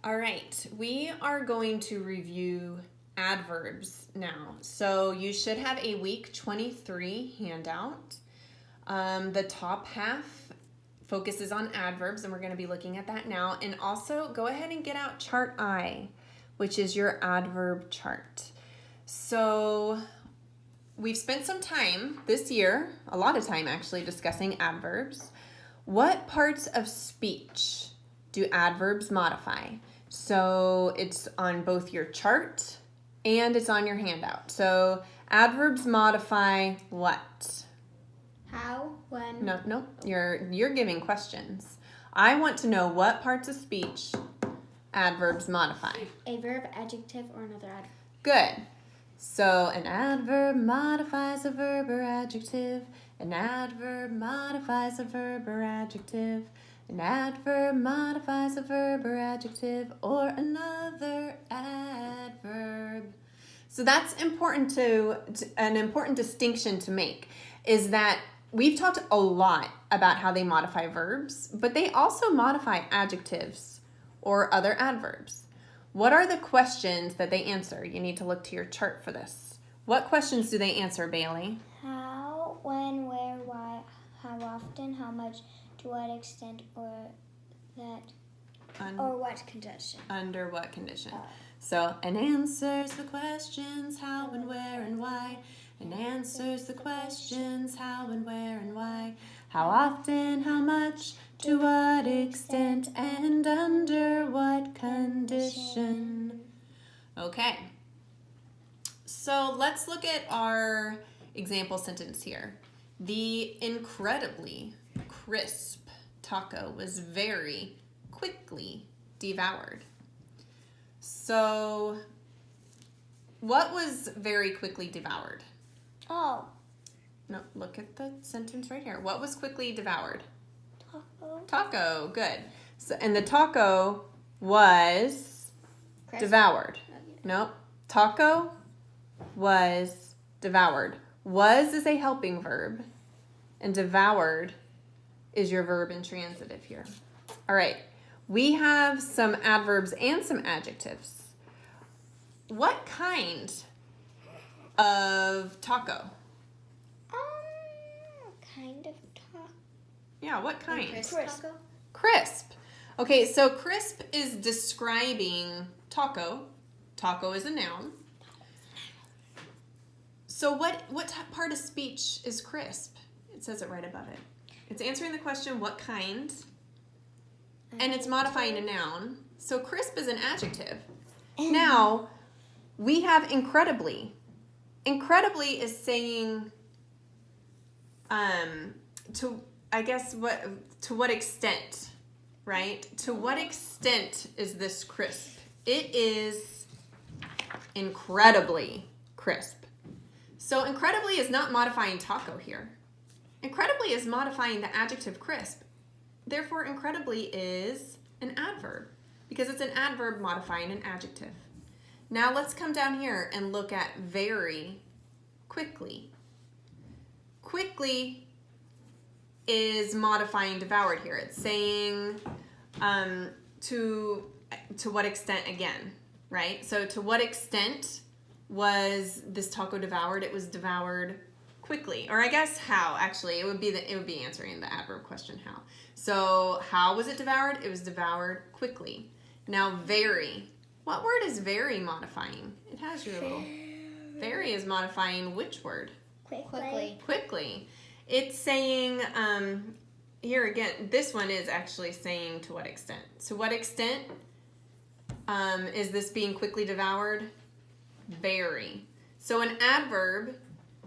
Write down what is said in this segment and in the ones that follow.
All right, we are going to review adverbs now. So you should have a week 23 handout. The top half focuses on adverbs, and we're going to be looking at that now. And also go ahead and get out chart I, which is your adverb chart. So we've spent some time this year, a lot of time actually, discussing adverbs. What parts of speech do adverbs modify? So it's on both your chart and it's on your handout. So adverbs modify what? How, when? No, you're giving questions. I want to know what parts of speech adverbs modify. A verb, adjective, or another adverb. Good. So an adverb modifies a verb or adjective. An adverb modifies a verb or adjective. An adverb modifies a verb or adjective or another adverb. So that's important an important distinction to make is that we've talked a lot about how they modify verbs, but they also modify adjectives or other adverbs. What are the questions that they answer? You need to look to your chart for this. What questions do they answer, Bailey? How, when, where, why, how often, how much, to what extent, or that, or what condition. Under what condition? So, and answers the questions how and where and why. And answers the questions how and where and why. How often, how much, to what extent, and under what condition. Okay. So let's look at our example sentence here. The incredibly crisp taco was very quickly devoured. So, what was very quickly devoured? Oh. No, look at the sentence right here. What was quickly devoured? Taco. Taco, good. So, and the taco was devoured. Nope. Taco was devoured. Was is a helping verb, and devoured is your verb in transitive here. All right. We have some adverbs and some adjectives. What kind of taco? Kind of taco. Yeah, what kind? Crisp taco. Crisp. Okay, so crisp is describing taco. Taco is a noun. So what part of speech is crisp? It says it right above it. It's answering the question, what kind? And it's modifying a noun. So crisp is an adjective. Now, we have incredibly. Incredibly is saying, to what extent, right? To what extent is this crisp? It is incredibly crisp. So incredibly is not modifying taco here. Incredibly is modifying the adjective crisp. Therefore, incredibly is an adverb because it's an adverb modifying an adjective. Now let's come down here and look at very quickly. Quickly is modifying devoured here. It's saying to what extent again, right? So to what extent was this taco devoured? It was devoured quickly, or I guess how. Actually, it would be answering the adverb question how. So how was it devoured? It was devoured quickly. Now very. What word is very modifying? It has your little. Very is modifying which word? Quickly. It's saying here again. This one is actually saying to what extent. To what extent is this being quickly devoured? Very. So an adverb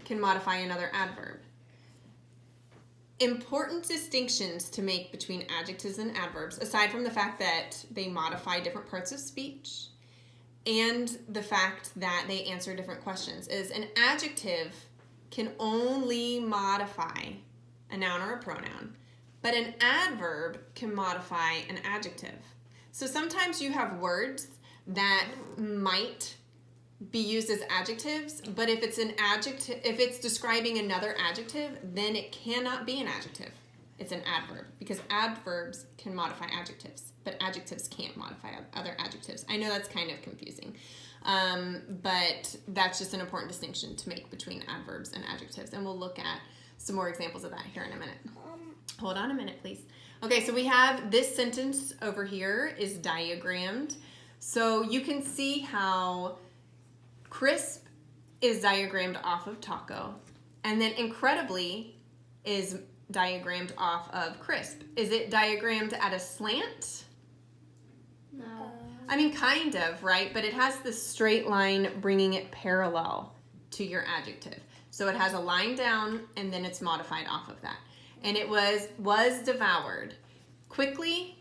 can modify another adverb. Important distinctions to make between adjectives and adverbs, aside from the fact that they modify different parts of speech and the fact that they answer different questions, is an adjective can only modify a noun or a pronoun, but an adverb can modify an adjective. So sometimes you have words that might be used as adjectives, but if it's an adjective, if it's describing another adjective, then it cannot be an adjective. it's an adverb, because adverbs can modify adjectives, but adjectives can't modify other adjectives. I know that's kind of confusing, but that's just an important distinction to make between adverbs and adjectives, and we'll look at some more examples of that here in a minute. Hold on a minute, please. Okay, so we have this sentence over here is diagrammed. So you can see how crisp is diagrammed off of taco, and then incredibly is diagrammed off of crisp. Is it diagrammed at a slant? No. I mean, kind of, right? But it has this straight line bringing it parallel to your adjective. So it has a line down, and then it's modified off of that. And it was devoured. Quickly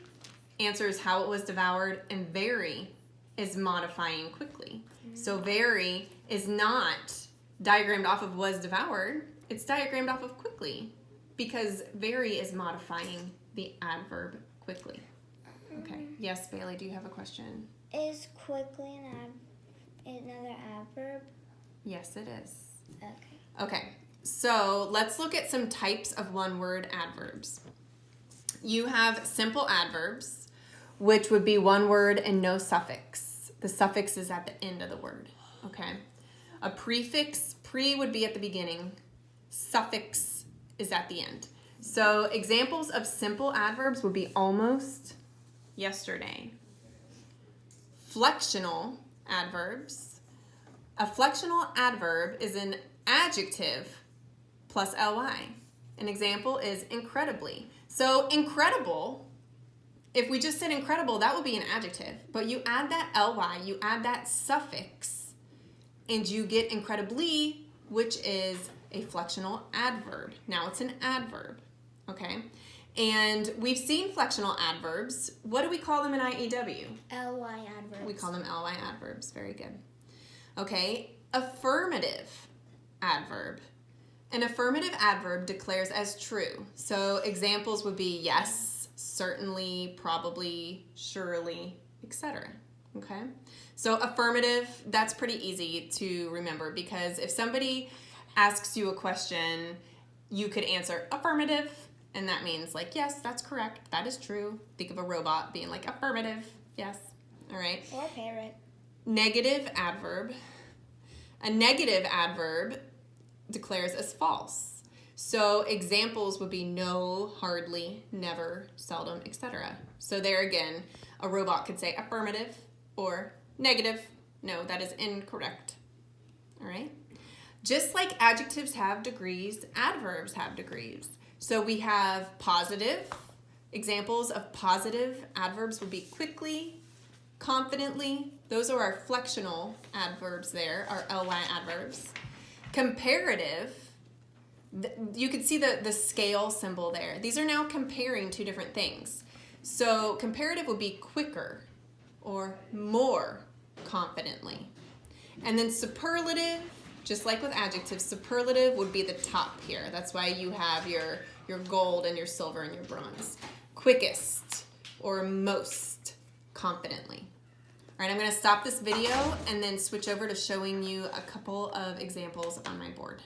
answers how it was devoured, and very is modifying quickly. So very is not diagrammed off of was devoured. It's diagrammed off of quickly, because very is modifying the adverb quickly. Okay. Yes, Bailey, do you have a question? Is quickly another adverb? Yes, it is. Okay. Okay. So let's look at some types of one-word adverbs. You have simple adverbs, which would be one word and no suffix. The suffix is at the end of the word. Okay. A prefix, pre would be at the beginning. Suffix is at the end. So examples of simple adverbs would be almost, yesterday. Flexional adverbs. A flexional adverb is an adjective plus ly. An example is incredibly. So incredible, if we just said incredible, that would be an adjective. But you add that ly, you add that suffix, and you get incredibly, which is a flexional adverb. Now it's an adverb, okay? And we've seen flexional adverbs. What do we call them in IEW? Ly adverbs. We call them ly adverbs. Very good. Okay, affirmative adverb. An affirmative adverb declares as true. So examples would be yes, certainly, probably, surely, etc. Okay? So affirmative, that's pretty easy to remember, because if somebody asks you a question, you could answer affirmative, and that means like, yes, that's correct, that is true. Think of a robot being like affirmative, yes. All right. Or parrot. Negative adverb. A negative adverb declares as false. So examples would be no, hardly, never, seldom, etc. So there again, a robot could say affirmative or negative. No, that is incorrect. All right? Just like adjectives have degrees, adverbs have degrees. So we have positive. Examples of positive adverbs would be quickly, confidently. Those are our flexional adverbs there, our ly adverbs. Comparative, you can see the scale symbol there. These are now comparing two different things. So comparative would be quicker or more confidently. And then superlative, just like with adjectives, superlative would be the top here. That's why you have your gold and your silver and your bronze. Quickest or most confidently. All right, I'm going to stop this video and then switch over to showing you a couple of examples on my board.